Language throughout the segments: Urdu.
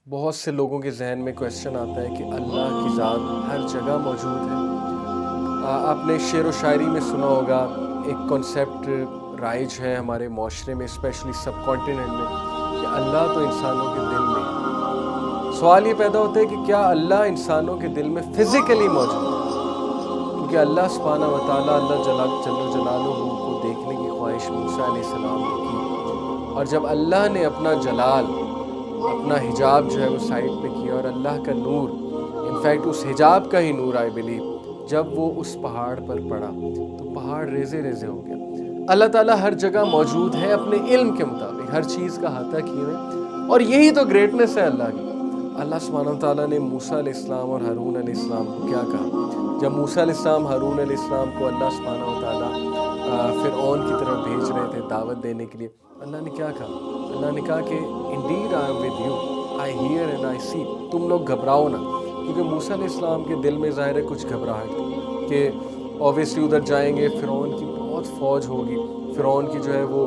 بہت سے لوگوں کے ذہن میں کویشچن آتا ہے کہ اللہ کی ذات ہر جگہ موجود ہے۔ آپ نے شعر و شاعری میں سنا ہوگا، ایک کانسیپٹ رائج ہے ہمارے معاشرے میں، اسپیشلی سب کانٹیننٹ میں، کہ اللہ تو انسانوں کے دل میں ہے۔ سوال یہ پیدا ہوتا ہے کہ کیا اللہ انسانوں کے دل میں فزیکلی موجود ہے؟ کیونکہ اللہ سبحانہ و تعالیٰ، اللہ جل جلالہ کو دیکھنے کی خواہش موسیٰ علیہ السلام نے کی، اور جب اللہ نے اپنا جلال، اپنا حجاب جو ہے وہ سائڈ پہ کیا، اور اللہ کا نور، انفیکٹ اس حجاب کا ہی نور آئی بلیو، جب وہ اس پہاڑ پر پڑا تو پہاڑ ریزے ریزے ہو گیا۔ اللہ تعالیٰ ہر جگہ موجود ہے اپنے علم کے مطابق، ہر چیز کا احاطہ کیے ہوئے، اور یہی تو گریٹنس ہے اللہ کی۔ اللہ سبحانہ و تعالیٰ نے موسیٰ علیہ السلام اور ہارون علیہ السلام کو کیا کہا؟ جب موسیٰ علیہ السلام ہارون علیہ السلام کو اللہ سبحانہ و تعالیٰ فرعون کی طرف بھیج رہے تھے دعوت دینے کے لیے، اللہ نے کیا کہا؟ اللہ نے کہا کہ indeed I am with you, I hear and I see، تم لوگ گھبراؤ نہ، کیونکہ موسیٰ علیہ السلام کے دل میں ظاہر ہے کچھ گھبراہٹ تھی کہ اوبیسلی ادھر جائیں گے، فرعون کی بہت فوج ہوگی، فرعون کی جو ہے وہ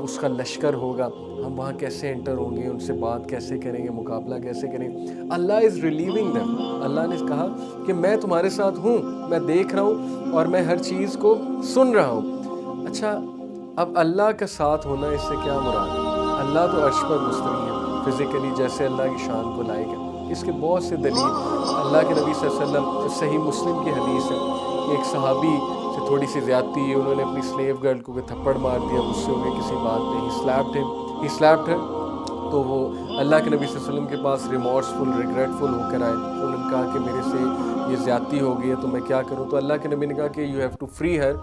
اس کا لشکر ہوگا، ہم وہاں کیسے انٹر ہوں گے، ان سے بات کیسے کریں گے، مقابلہ کیسے کریں گے۔ اللہ از ریلیونگ دیم، اللہ نے کہا کہ میں تمہارے ساتھ ہوں، میں دیکھ رہا ہوں اور میں ہر چیز کو سن رہا ہوں۔ اچھا، اب اللہ کا ساتھ ہونا، اس سے کیا مراد ہے؟ اللہ تو عرش پر مستوی ہے فزیکلی، جیسے اللہ کی شان کو لائق ہے۔ اس کے بہت سے دلیل، اللہ کے نبی صلی اللہ علیہ وسلم، صحیح مسلم کی حدیث ہے کہ ایک صحابی سے تھوڑی سی زیادتی ہے، انہوں نے اپنی سلیو گرل کو تھپڑ مار دیا، غصے ہو گئے کسی بات پہ، ہی سلیپڈ ہر، تو وہ اللہ کے نبی صلی اللہ علیہ وسلم کے پاس ریمورسفل، ریگریٹفل ہو کر آئے۔ انہوں نے کہا کہ میرے سے یہ زیادتی ہو گئی ہے تو میں کیا کروں؟ تو اللہ کے نبی نے کہا کہ یو ہیو ٹو فری ہر،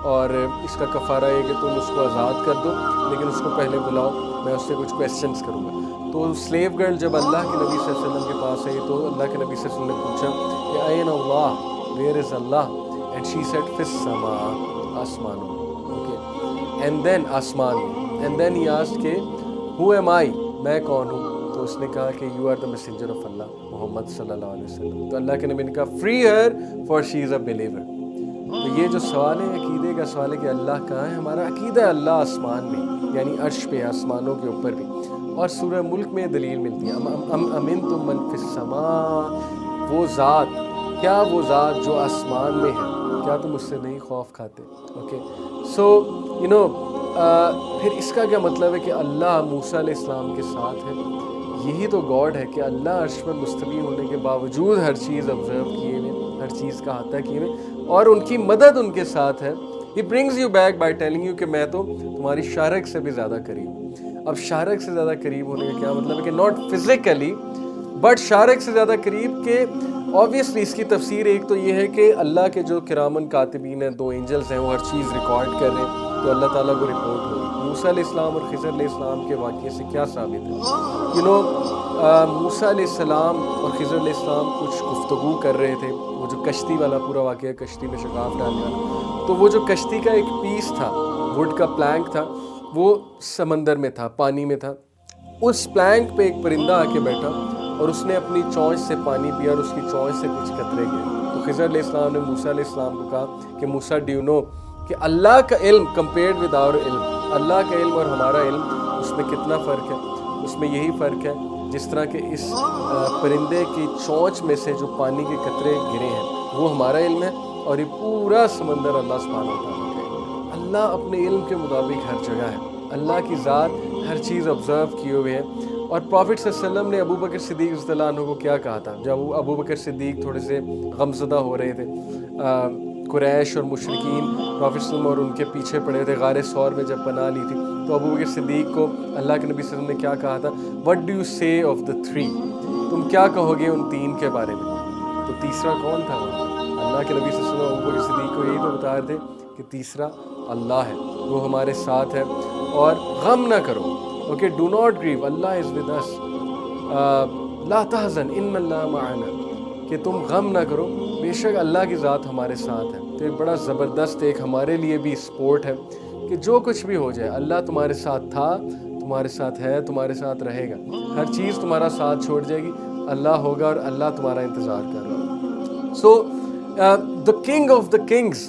اور اس کا کفارہ ہے کہ تم اس کو آزاد کر دو، لیکن اس کو پہلے بلاؤ، میں اس سے کچھ کویسچنس کروں گا۔ تو سلیو گرل جب اللہ کے نبی صلی اللہ علیہ وسلم کے پاس آئی تو اللہ کے نبی صلی اللہ علیہ وسلم نے پوچھا کہ این اللہ، where is Allah? And she said فی السماء، آسمانوں میں، اوکے، اینڈ دین آسمان میں، اینڈ دین ہی آسکڈ کہ ہو ایم آئی، میں کون ہوں؟ تو اس نے کہا کہ you are the messenger of Allah, محمد صلی اللہ علیہ وسلم۔ تو اللہ کے نبی نے کہا free her for she is a believer. تو یہ جو سوال ہے عقیدے کا سوال ہے کہ اللہ کہاں ہے، ہمارا عقیدہ ہے اللہ آسمان میں، یعنی عرش پہ، آسمانوں کے اوپر بھی۔ اور سورہ ملک میں دلیل ملتی ہے، امنتم من فی السماء، وہ ذات، کیا وہ ذات جو آسمان میں ہے، کیا تم اس سے نہیں خوف کھاتے؟ اوکے، سو پھر اس کا کیا مطلب ہے کہ اللہ موسیٰ علیہ السلام کے ساتھ ہے؟ یہی تو گاڈ ہے کہ اللہ عرش پر مستوی ہونے کے باوجود ہر چیز آبزرو کیے ہوئے، ہر چیز کا احاطہ کیے ہوئے، اور ان کی مدد ان کے ساتھ ہے۔ He brings you back by telling you کہ میں تو تمہاری شارک سے بھی زیادہ قریب ہوں۔ اب شارک سے زیادہ قریب ہونے کا کیا مطلب ہے؟ کہ ناٹ فزیکلی بٹ شارک سے زیادہ قریب، کہ آبویسلی اس کی تفسیر ایک تو یہ ہے کہ اللہ کے جو کرامن کاتبین ہیں، 2 اینجلز ہیں، وہ ہر چیز ریکارڈ کر رہے ہیں، تو اللہ تعالیٰ کو رپورٹ ہوگی۔ موسیٰ علیہ السلام اور خضر علیہ السلام کے واقعے سے کیا ثابت ہے؟ موسیٰ علیہ السلام اور خضر علیہ السلام کچھ گفتگو کر رہے تھے، وہ جو کشتی والا پورا واقعہ، کشتی میں شگاف ڈالنے والا، تو وہ جو کشتی کا ایک پیس تھا، ووڈ کا پلانک تھا، وہ سمندر میں تھا، پانی میں تھا۔ اس پلانک پہ ایک پرندہ آ کے بیٹھا اور اس نے اپنی چونچ سے پانی پیا، اور اس کی چونچ سے کچھ قطرے گئے۔ تو خضر علیہ السلام نے موسیٰ علیہ السلام کو کہا کہ موسیٰ ڈو یو نو کہ اللہ کا علم کمپیئرڈ ود آور علم، اللہ کا علم اور ہمارا علم، اس میں کتنا فرق ہے؟ اس میں یہی فرق ہے جس طرح کہ اس پرندے کی چونچ میں سے جو پانی کے قطرے گرے ہیں وہ ہمارا علم ہے، اور یہ پورا سمندر اللہ سبحانہ و تعالیٰ کا علم ہے۔ اللہ اپنے علم کے مطابق ہر جگہ ہے، اللہ کی ذات ہر چیز آبزرو کیے ہوئے ہے۔ اور پروفٹ صلی اللہ علیہ وسلم نے ابو بکر صدیق رضی اللہ عنہ کو کیا کہا تھا؟ جب ابو بکر صدیق تھوڑے سے غمزدہ ہو رہے تھے، قریش اور مشرکین پروفٹ صلی اللہ علیہ وسلم اور ان کے پیچھے پڑے تھے، غار ثور میں جب پناہ لی تھی، تو ابو بکر صدیق کو اللہ کے نبی صلی اللہ علیہ وسلم نے کیا کہا تھا؟ وٹ ڈو یو سے آف دا 3، تم کیا کہو گے ان 3 کے بارے میں؟ تو تیسرا کون تھا؟ اللہ کے نبی صلی اللہ علیہ وسلم ابو بکر صدیق کو یہی تو بتا رہے تھے کہ تیسرا اللہ ہے، وہ ہمارے ساتھ ہے، اور غم نہ کرو، okay, do not grieve, Allah is with us, لا تحزن ان اللہ معنا، کہ تم غم نہ کرو، بے شک اللہ کی ذات ہمارے ساتھ ہے۔ تو یہ بڑا زبردست ایک ہمارے لیے بھی سپورٹ ہے کہ جو کچھ بھی ہو جائے، اللہ تمہارے ساتھ تھا، تمہارے ساتھ ہے، تمہارے ساتھ رہے گا، ہر چیز تمہارا ساتھ چھوڑ جائے گی، اللہ ہوگا اور اللہ تمہارا انتظار کر رہا ہوگا۔ سو the king of the kings,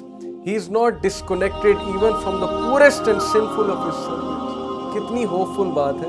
he is not disconnected even from the poorest and sinful of his servants۔ کتنی ہوپ فل بات ہے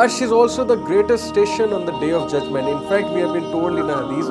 Arsh is also the greatest station on the day of judgment. In fact, we have been told in a hadith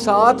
7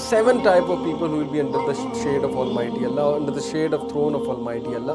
7 type of people who will be under the shade of Almighty Allah, under the shade of throne of Almighty Allah.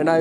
and I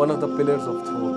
one of the pillars of throne.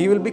he will be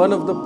one of the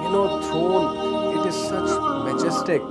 you know throne it is such majestic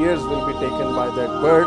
years will be taken by that bird,